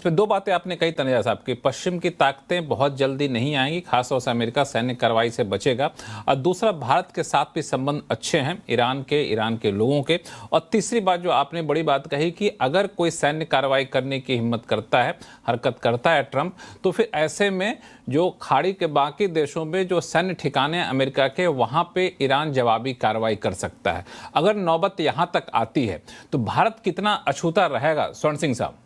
इसमें दो बातें आपने कही तनेजा साहब की, पश्चिम की ताकतें बहुत जल्दी नहीं आएंगी, खासतौर से अमेरिका सैन्य कार्रवाई से बचेगा, और दूसरा भारत के साथ भी संबंध अच्छे हैं ईरान के लोगों के, और तीसरी बात जो आपने बड़ी बात कही कि अगर कोई सैन्य कार्रवाई करने की हिम्मत करता है, हरकत करता है ट्रंप, तो फिर ऐसे में जो खाड़ी के बाकी देशों में जो सैन्य ठिकाने हैं अमेरिका के, वहां पे ईरान जवाबी कार्रवाई कर सकता है। अगर नौबत यहां तक आती है तो भारत कितना अछूता रहेगा, स्वर्ण सिंह साहब?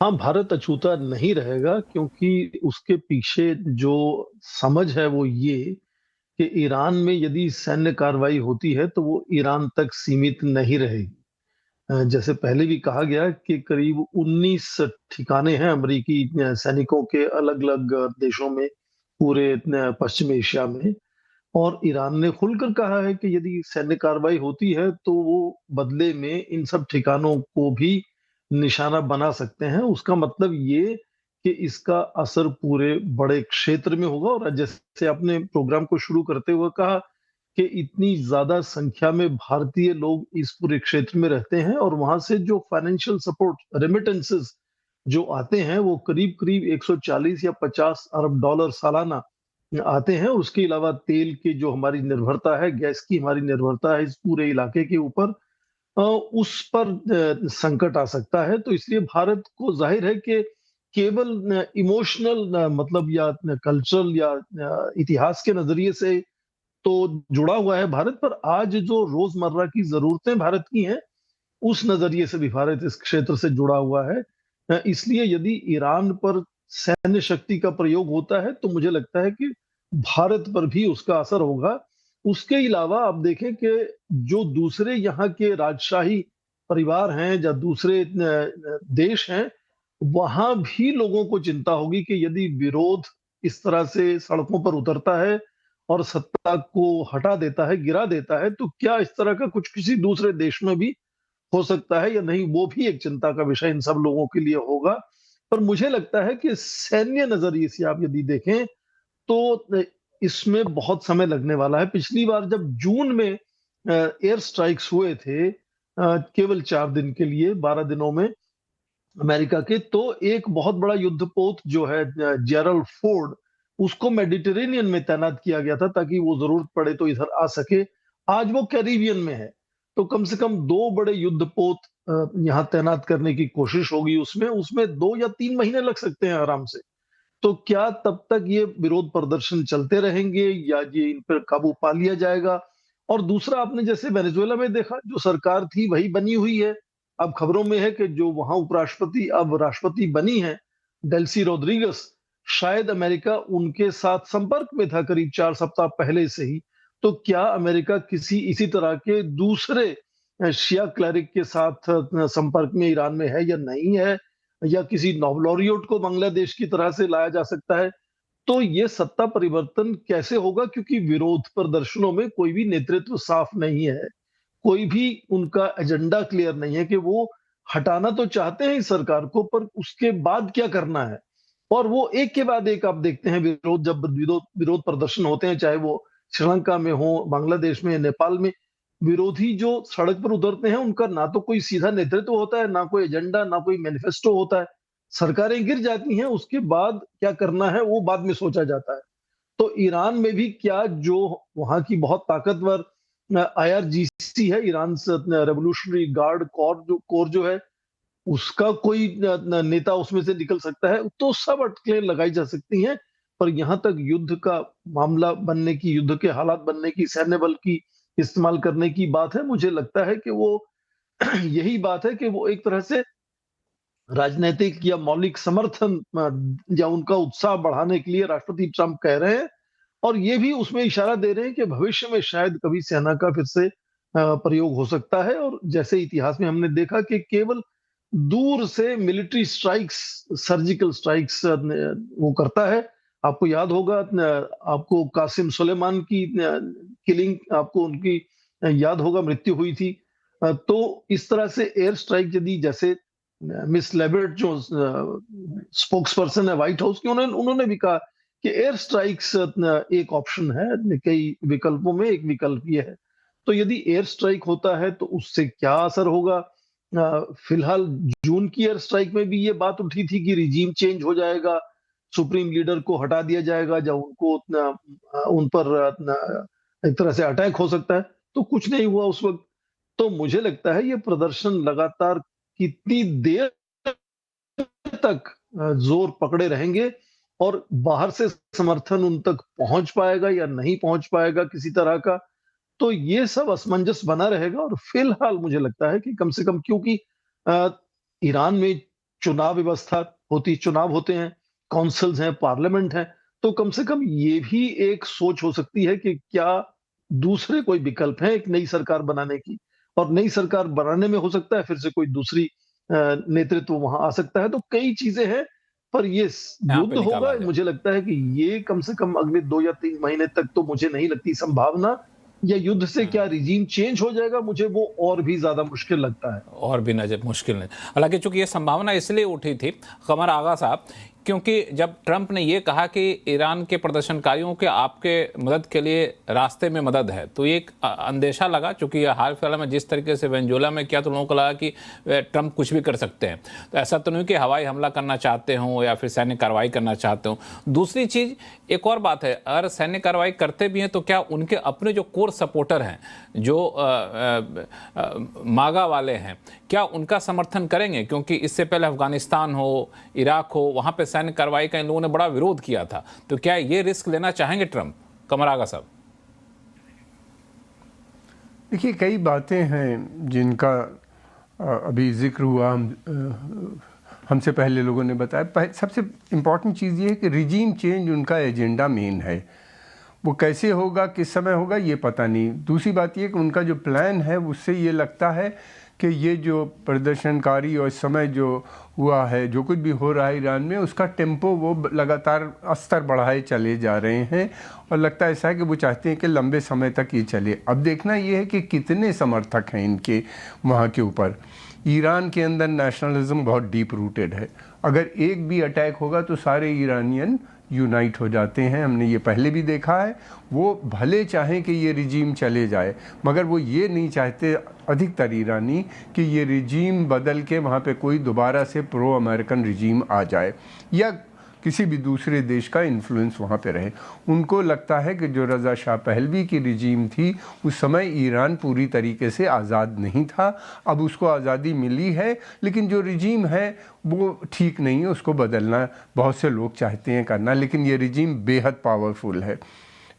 हाँ, भारत अछूता नहीं रहेगा, क्योंकि उसके पीछे जो समझ है वो ये कि ईरान में यदि सैन्य कार्रवाई होती है तो वो ईरान तक सीमित नहीं रहेगी। जैसे पहले भी कहा गया कि करीब 19 ठिकाने हैं अमेरिकी सैनिकों के अलग अलग देशों में, पूरे पश्चिम एशिया में। और ईरान ने खुलकर कहा है कि यदि सैन्य कार्रवाई होती है तो वो बदले में इन सब ठिकानों को भी निशाना बना सकते हैं। उसका मतलब ये कि इसका असर पूरे बड़े क्षेत्र में होगा। और जैसे आपने प्रोग्राम को शुरू करते हुए कहा कि इतनी ज्यादा संख्या में भारतीय लोग इस पूरे क्षेत्र में रहते हैं, और वहां से जो फाइनेंशियल सपोर्ट रेमिटेंसेस जो आते हैं वो करीब करीब 140 या 50 अरब डॉलर सालाना आते हैं। उसके अलावा तेल की जो हमारी निर्भरता है, गैस की हमारी निर्भरता है इस पूरे इलाके के ऊपर, उस पर संकट आ सकता है। तो इसलिए भारत को जाहिर है कि केवल इमोशनल मतलब या कल्चरल या इतिहास के नजरिए से तो जुड़ा हुआ है भारत, पर आज जो रोजमर्रा की जरूरतें भारत की हैं उस नजरिए से भी भारत इस क्षेत्र से जुड़ा हुआ है। इसलिए यदि ईरान पर सैन्य शक्ति का प्रयोग होता है तो मुझे लगता है कि भारत पर भी उसका असर होगा। उसके अलावा आप देखें कि जो दूसरे यहाँ के राजशाही परिवार हैं या दूसरे देश हैं, वहां भी लोगों को चिंता होगी कि यदि विरोध इस तरह से सड़कों पर उतरता है और सत्ता को हटा देता है, गिरा देता है, तो क्या इस तरह का कुछ किसी दूसरे देश में भी हो सकता है या नहीं, वो भी एक चिंता का विषय इन सब लोगों के लिए होगा। पर मुझे लगता है कि सैन्य नजरिए से आप यदि देखें तो इसमें बहुत समय लगने वाला है। पिछली बार जब जून में एयर स्ट्राइक्स हुए थे, केवल 4 दिन के लिए, 12 दिनों में अमेरिका के, तो एक बहुत बड़ा युद्धपोत जो है जेरल फोर्ड, उसको मेडिटेरेनियन में तैनात किया गया था ताकि वो जरूरत पड़े तो इधर आ सके। आज वो कैरिबियन में है। तो कम से कम 2 बड़े युद्धपोत यहाँ तैनात करने की कोशिश होगी। उसमें उसमें 2 या 3 महीने लग सकते हैं आराम से। तो क्या तब तक ये विरोध प्रदर्शन चलते रहेंगे या ये इन पर काबू पा लिया जाएगा? और दूसरा, आपने जैसे वेनेजुएला में देखा, जो सरकार थी वही बनी हुई है। अब खबरों में है कि जो वहां उपराष्ट्रपति अब राष्ट्रपति बनी है, डेल्सी रोड्रिगस, शायद अमेरिका उनके साथ संपर्क में था करीब 4 सप्ताह पहले से ही। तो क्या अमेरिका किसी इसी तरह के दूसरे शिया क्लरिक के साथ संपर्क में ईरान में है या नहीं है, या किसी नौलौरियोट को बांग्लादेश की तरह से लाया जा सकता है? तो ये सत्ता परिवर्तन कैसे होगा, क्योंकि विरोध प्रदर्शनों में कोई भी नेतृत्व साफ नहीं है, कोई भी उनका एजेंडा क्लियर नहीं है कि वो हटाना तो चाहते हैं इस सरकार को, पर उसके बाद क्या करना है। और वो एक के बाद एक आप देखते हैं विरोध, जब विरोध विरोध प्रदर्शन होते हैं, चाहे वो श्रीलंका में हो, बांग्लादेश में, नेपाल में, विरोधी जो सड़क पर उतरते हैं उनका ना तो कोई सीधा नेतृत्व होता है, ना कोई एजेंडा, ना कोई मैनिफेस्टो होता है। सरकारें गिर जाती हैं, उसके बाद क्या करना है वो बाद में सोचा जाता है। तो ईरान में भी क्या, जो वहां की बहुत ताकतवर आईआरजीसी है, ईरान रेवोल्यूशनरी गार्ड कोर जो है, उसका कोई नेता उसमें से निकल सकता है, तो सब अटकलें लगाई जा सकती हैं। पर यहां तक युद्ध का मामला बनने की, युद्ध के हालात बनने की, सैन्य बल की इस्तेमाल करने की बात है, मुझे लगता है कि वो यही बात है कि वो एक तरह से राजनीतिक या मौलिक समर्थन या उनका उत्साह बढ़ाने के लिए राष्ट्रपति ट्रंप कह रहे हैं। और ये भी उसमें इशारा दे रहे हैं कि भविष्य में शायद कभी सेना का फिर से प्रयोग हो सकता है। और जैसे इतिहास में हमने देखा कि केवल दूर से मिलिट्री स्ट्राइक्स, सर्जिकल स्ट्राइक्स वो करता है। आपको याद होगा, आपको कासिम सुलेमान की किलिंग, आपको उनकी याद होगा, मृत्यु हुई थी। तो इस तरह से एयर स्ट्राइक यदि, जैसे मिस लेबर्ट जो स्पोक्स पर्सन है व्हाइट हाउस की, उन्होंने उन्होंने भी कहा कि एयर स्ट्राइक्स एक ऑप्शन है, कई विकल्पों में एक विकल्प ये है। तो यदि एयर स्ट्राइक होता है तो उससे क्या असर होगा, फिलहाल जून की एयर स्ट्राइक में भी ये बात उठी थी कि रिजीम चेंज हो जाएगा, सुप्रीम लीडर को हटा दिया जाएगा, जब उनको उन पर एक तरह से अटैक हो सकता है, तो कुछ नहीं हुआ उस वक्त। तो मुझे लगता है ये प्रदर्शन लगातार कितनी देर तक जोर पकड़े रहेंगे और बाहर से समर्थन उन तक पहुंच पाएगा या नहीं पहुंच पाएगा किसी तरह का, तो ये सब असमंजस बना रहेगा। और फिलहाल मुझे लगता है कि कम से कम, क्योंकि अ, ईरान में चुनाव व्यवस्था होती, चुनाव होते हैं, काउंसिल्स हैं, पार्लियामेंट है, तो कम से कम ये भी एक सोच हो सकती है कि क्या दूसरे कोई विकल्प है एक नई सरकार बनाने की, और नई सरकार बनाने में हो सकता है फिर से कोई दूसरी नेतृत्व वहां आ सकता है। तो कई चीजें हैं, पर ये यहाँ पे युद्ध निकाला होगा, जाए। मुझे लगता है कि ये कम से कम अगले 2 या 3 महीने तक तो मुझे नहीं लगती संभावना। या युद्ध से क्या रिजीम चेंज हो जाएगा, मुझे वो और भी ज्यादा मुश्किल लगता है। और भी नजर मुश्किल नहीं। हालांकि चूंकि ये संभावना इसलिए उठी थी कमर आगा साहब, क्योंकि जब ट्रंप ने ये कहा कि ईरान के प्रदर्शनकारियों के आपके मदद के लिए रास्ते में मदद है, तो ये एक अंदेशा लगा। चूंकि हाल फिलहाल में जिस तरीके से वेनेजुएला में किया, तो लोगों को लगा कि ट्रंप कुछ भी कर सकते हैं। तो ऐसा तो नहीं कि हवाई हमला करना चाहते हों या फिर सैन्य कार्रवाई करना चाहते हों। दूसरी चीज, एक और बात है, अगर सैन्य कार्रवाई करते भी हैं तो क्या उनके अपने जो कोर सपोर्टर हैं, जो मागा वाले हैं, क्या उनका समर्थन करेंगे? क्योंकि इससे पहले अफगानिस्तान हो, इराक हो, वहां पे सैन्य कार्रवाई का इन लोगों ने बड़ा विरोध किया था। तो क्या ये रिस्क लेना चाहेंगे ट्रंप? कमर आगा साहब। देखिए, कई बातें हैं जिनका अभी जिक्र हुआ, हमसे पहले लोगों ने बताया। सबसे इम्पॉर्टेंट चीज़ ये है कि रिजीम चेंज उनका एजेंडा मेन है। वो कैसे होगा, किस समय होगा, ये पता नहीं। दूसरी बात ये कि उनका जो प्लान है, उससे ये लगता है कि ये जो प्रदर्शनकारी और इस समय जो हुआ है, जो कुछ भी हो रहा है ईरान में, उसका टेम्पो वो लगातार स्तर बढ़ाए चले जा रहे हैं। और लगता ऐसा है कि वो चाहते हैं कि लंबे समय तक ये चले। अब देखना ये है कि कितने समर्थक हैं इनके वहाँ के ऊपर। ईरान के अंदर नेशनलिज्म बहुत डीप रूटेड है। अगर एक भी अटैक होगा तो सारे ईरानियन यूनाइट हो जाते हैं। हमने ये पहले भी देखा है। वो भले चाहें कि ये रिजीम चले जाए, मगर वो ये नहीं चाहते, अधिकतर ईरानी, कि ये रिजीम बदल के वहाँ पे कोई दोबारा से प्रो अमेरिकन रिजीम आ जाए या किसी भी दूसरे देश का इन्फ्लुएंस वहाँ पे रहे। उनको लगता है कि जो रज़ा शाह पहलवी की रिजीम थी, उस समय ईरान पूरी तरीके से आज़ाद नहीं था। अब उसको आज़ादी मिली है, लेकिन जो रिजीम है वो ठीक नहीं है, उसको बदलना बहुत से लोग चाहते हैं करना, लेकिन ये रिजीम बेहद पावरफुल है।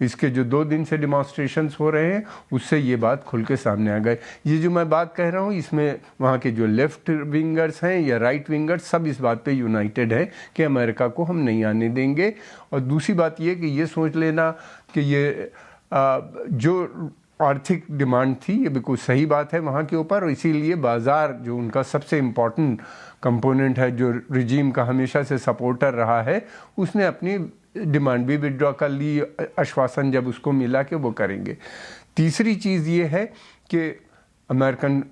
इसके जो 2 दिन से डिमॉन्स्ट्रेशंस हो रहे हैं, उससे ये बात खुल के सामने आ गए। ये जो मैं बात कह रहा हूँ, इसमें वहाँ के जो लेफ्ट विंगर्स हैं या राइट विंगर्स, सब इस बात पे यूनाइटेड है कि अमेरिका को हम नहीं आने देंगे। और दूसरी बात ये कि ये सोच लेना कि ये जो आर्थिक डिमांड थी, ये बिल्कुल सही बात है वहाँ के ऊपर। और इसीलिए बाज़ार, जो उनका सबसे इम्पॉर्टेंट कंपोनेंट है, जो रिजीम का हमेशा से सपोर्टर रहा है, उसने अपनी डिमांड भी विड्रॉ कर ली, आश्वासन जब उसको मिला कि वो करेंगे। तीसरी चीज़ ये है कि अमेरिकन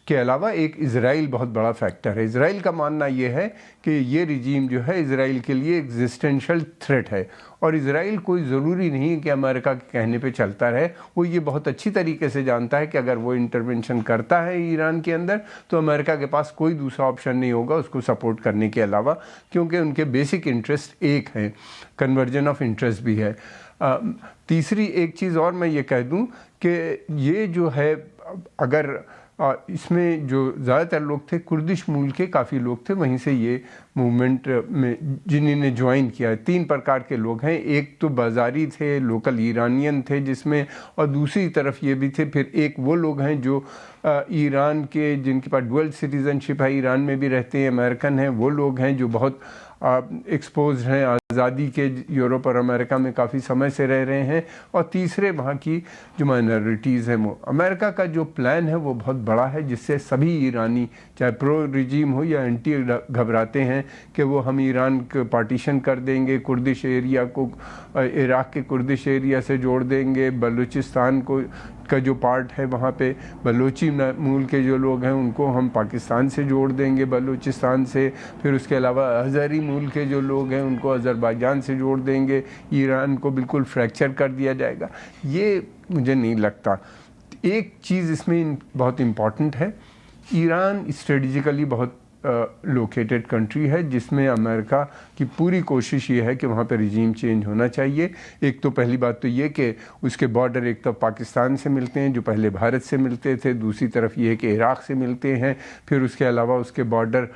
के अलावा एक इज़राइल बहुत बड़ा फैक्टर है। इज़राइल का मानना ये है कि ये रिजीम जो है इज़राइल के लिए एग्जिस्टेंशियल थ्रेट है। और इज़राइल कोई ज़रूरी नहीं है कि अमेरिका के कहने पे चलता रहे। वो ये बहुत अच्छी तरीके से जानता है कि अगर वो इंटरवेंशन करता है ईरान के अंदर, तो अमेरिका के पास कोई दूसरा ऑप्शन नहीं होगा उसको सपोर्ट करने के अलावा, क्योंकि उनके बेसिक इंटरेस्ट एक हैं, कन्वर्जन ऑफ इंटरेस्ट भी है। तीसरी एक चीज़ और मैं ये कह दूँ कि ये जो है, अगर इसमें जो ज़्यादातर लोग थे कुर्दिश मूल के, काफ़ी लोग थे वहीं से ये मूवमेंट में जिन्होंने ज्वाइन किया। 3 प्रकार के लोग हैं। एक तो बाज़ारी थे, लोकल ईरानियन थे जिसमें, और दूसरी तरफ ये भी थे, फिर एक वो लोग हैं जो ईरान के, जिनके पास डुअल सिटीज़नशिप है, ईरान में भी रहते हैं, अमेरिकन हैं। वो लोग हैं जो बहुत एक्सपोज हैं आज़ादी के, यूरोप और अमेरिका में काफ़ी समय से रह रहे हैं। और तीसरे वहाँ की जो माइनॉरिटीज़ हैं वो। अमेरिका का जो प्लान है वो बहुत बड़ा है, जिससे सभी ईरानी, चाहे प्रो रिजीम हो या एंटी, घबराते हैं कि वो हम ईरान को पार्टीशन कर देंगे, कुर्दिश एरिया को इराक़ के कुर्दिश एरिया से जोड़ देंगे, बलूचिस्तान को का जो पार्ट है वहाँ पे बलोची मूल के जो लोग हैं उनको हम पाकिस्तान से जोड़ देंगे, बलूचिस्तान से। फिर उसके अलावा अज़री मूल के जो लोग हैं उनको अज़रबैजान से जोड़ देंगे। ईरान को बिल्कुल फ्रैक्चर कर दिया जाएगा, ये मुझे नहीं लगता। एक चीज़ इसमें बहुत इम्पॉर्टेंट है ईरान स्ट्रेटजिकली बहुत लोकेटेड कंट्री है, जिसमें अमेरिका की पूरी कोशिश ये है कि वहाँ पे रिजीम चेंज होना चाहिए। एक तो पहली बात तो ये कि उसके बॉर्डर एक तो पाकिस्तान से मिलते हैं जो पहले भारत से मिलते थे, दूसरी तरफ ये है कि इराक़ से मिलते हैं, फिर उसके अलावा उसके बॉर्डर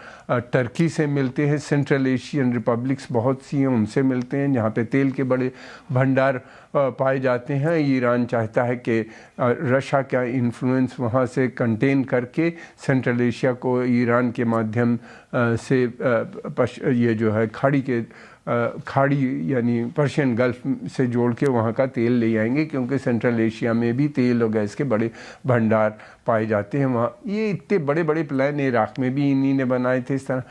टर्की से मिलते हैं, सेंट्रल एशियन रिपब्लिक्स बहुत सी हैं उनसे मिलते हैं जहाँ पे तेल के बड़े भंडार पाए जाते हैं। ईरान चाहता है कि रशिया का इन्फ्लुएंस वहाँ से कंटेन करके सेंट्रल एशिया को ईरान के माध्यम से ये जो है खाड़ी यानी पर्शियन गल्फ से जोड़ के वहाँ का तेल ले आएंगे, क्योंकि सेंट्रल एशिया में भी तेल और गैस के बड़े भंडार पाए जाते हैं वहाँ। ये इतने बड़े बड़े प्लान इराक़ में भी इन्हीं ने बनाए थे इस तरह।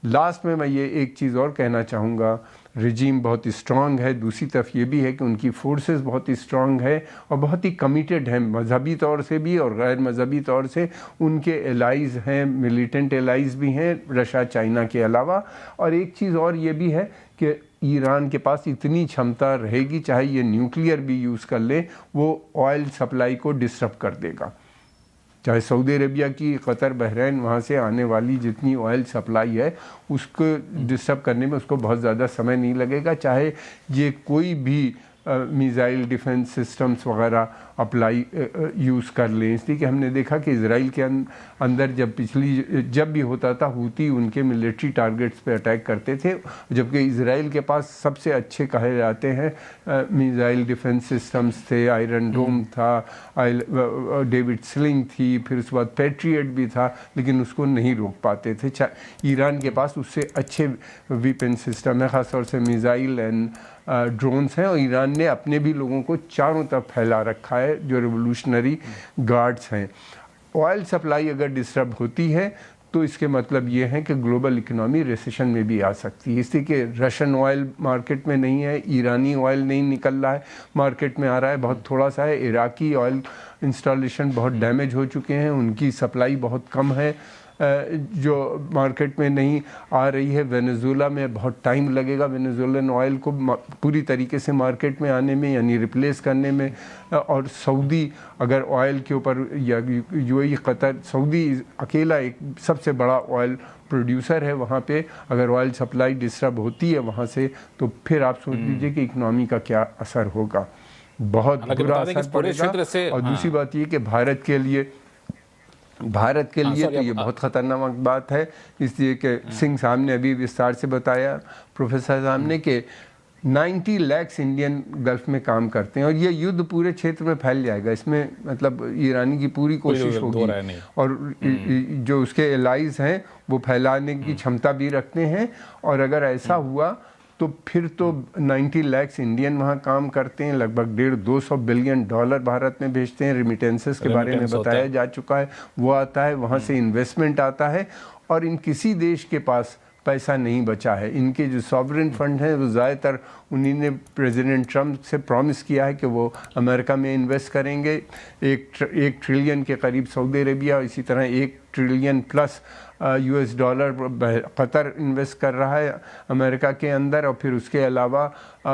लास्ट में मैं ये एक चीज़ और कहना चाहूँगा, रिजीम बहुत स्ट्रांग है, दूसरी तरफ ये भी है कि उनकी फोर्सेस बहुत स्ट्रांग है और बहुत ही कमिटेड हैं मजहबी तौर से भी और गैर मजहबी तौर से। उनके एलाइज हैं, मिलिटेंट एलाइज भी हैं रशिया चाइना के अलावा। और एक चीज़ और ये भी है कि ईरान के पास इतनी क्षमता रहेगी, चाहे ये न्यूक्लियर भी यूज़ कर ले, वो ऑयल सप्लाई को डिस्टर्ब कर देगा। चाहे सऊदी अरेबिया की, कतर, बहरीन, वहाँ से आने वाली जितनी ऑयल सप्लाई है उसको डिस्टर्ब करने में उसको बहुत ज़्यादा समय नहीं लगेगा, चाहे ये कोई भी मिसाइल डिफेंस सिस्टम्स वगैरह अप्लाई यूज़ कर लें। इसलिए कि हमने देखा कि इजराइल के अंदर जब भी होता था हूती उनके मिलिट्री टारगेट्स पे अटैक करते थे, जबकि इजराइल के पास सबसे अच्छे कहे जाते हैं मिसाइल डिफेंस सिस्टम्स थे। आयरन डोम था, डेविड स्लिंग थी, फिर उसके बाद पैट्रियट भी था, लेकिन उसको नहीं रोक पाते थे। ईरान के पास उससे अच्छे वेपन सिस्टम है, ख़ासतौर से मिसाइल एंड ड्रोन्स हैं, और ईरान ने अपने भी लोगों को चारों तरफ फैला रखा है जो रिवोल्यूशनरी गार्ड्स हैं। ऑयल सप्लाई अगर डिस्टर्ब होती है तो इसके मतलब ये है कि ग्लोबल इकोनॉमी रिसेशन में भी आ सकती है। इसलिए कि रशियन ऑयल मार्केट में नहीं है, ईरानी ऑयल नहीं निकल रहा है, मार्केट में आ रहा है बहुत थोड़ा सा है। इराकी ऑयल इंस्टॉलेशन बहुत डैमेज हो चुके हैं, उनकी सप्लाई बहुत कम है जो मार्केट में नहीं आ रही है। वेनेजुएला में बहुत टाइम लगेगा वेनेजुएलन ऑयल को पूरी तरीके से मार्केट में आने में, यानी रिप्लेस करने में। और सऊदी अगर ऑयल के ऊपर, या यूएई, कतर, सऊदी अकेला एक सबसे बड़ा ऑयल प्रोड्यूसर है वहाँ पे, अगर ऑयल सप्लाई डिस्टर्ब होती है वहाँ से तो फिर आप सोच लीजिए कि इकनॉमी का क्या असर होगा, बहुत बुरा असर पड़ेगा। और दूसरी बात ये कि भारत के लिए तो ये बहुत ख़तरनाक बात है, इसलिए कि सिंह साहब ने अभी विस्तार से बताया, प्रोफेसर साहब ने, कि 90 लाख इंडियन गल्फ में काम करते हैं और ये युद्ध पूरे क्षेत्र में फैल जाएगा। इसमें मतलब ईरानी की पूरी कोशिश होगी और जो उसके एलाइज हैं वो फैलाने की क्षमता भी रखते हैं। और अगर ऐसा हुआ तो फिर तो 90 लाख इंडियन वहाँ काम करते हैं, लगभग $150 बिलियन भारत में भेजते हैं। रिमिटेंसेस के बारे में बताया जा चुका है, वो आता है, वहाँ से इन्वेस्टमेंट आता है। और इन किसी देश के पास पैसा नहीं बचा है। इनके जो सॉवरेन फंड हैं वो ज़्यादातर उन्हीं ने प्रेसिडेंट ट्रम्प से प्रॉमिस किया है कि वो अमेरिका में इन्वेस्ट करेंगे। एक ट्रिलियन के करीब सऊदी अरेबिया, इसी तरह 1 trillion plus US dollar Qatar invest कर रहा है अमेरिका के अंदर। और फिर उसके अलावा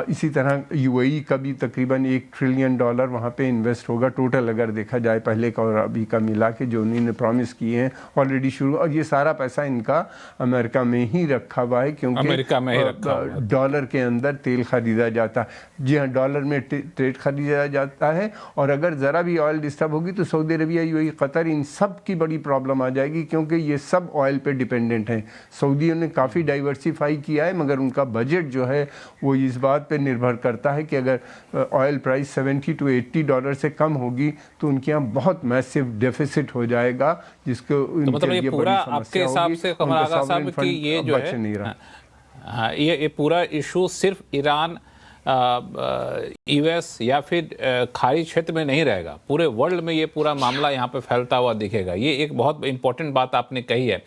इसी तरह UAE का भी तकरीबन $1 ट्रिलियन वहाँ पे इन्वेस्ट होगा, टोटल अगर देखा जाए पहले का और अभी का मिला के, जो उन्होंने प्रॉमिस किए हैं ऑलरेडी शुरू। और ये सारा पैसा इनका अमेरिका में ही रखा हुआ है, क्योंकि अमेरिका में ही रखा डॉलर के अंदर तेल खरीदा जाता है। जी हाँ, डॉलर में ट्रेड खरीदा जाता है। और अगर ज़रा भी ऑयल डिस्टर्ब होगी तो सऊदी अरेबिया, UAE, कतर, इन सब की बड़ी प्रॉब्लम आ जाएगी, क्योंकि ये सब ऑयल पे डिपेंडेंट हैं। सऊदियों ने काफ़ी डाइवर्सिफाई किया है, मगर उनका बजट जो है वो इस बात पे निर्भर करता है कि अगर ऑयल प्राइस $70 to $80 से कम होगी तो उनके यहाँ बहुत मैसिव डेफिसिट हो जाएगा, जिसको तो मतलब ये पूरा आपके हिसाब से कमर आगा साहब कि ये जो है नहीं रहा। हाँ, ये पूरा इशू सिर्फ ईरान, US या फिर खाड़ी क्षेत्र में नहीं रहेगा, पूरे वर्ल्ड में ये पूरा मामला यहाँ पे फैलता हुआ दिखेगा। ये एक बहुत इंपॉर्टेंट बात आपने कही है।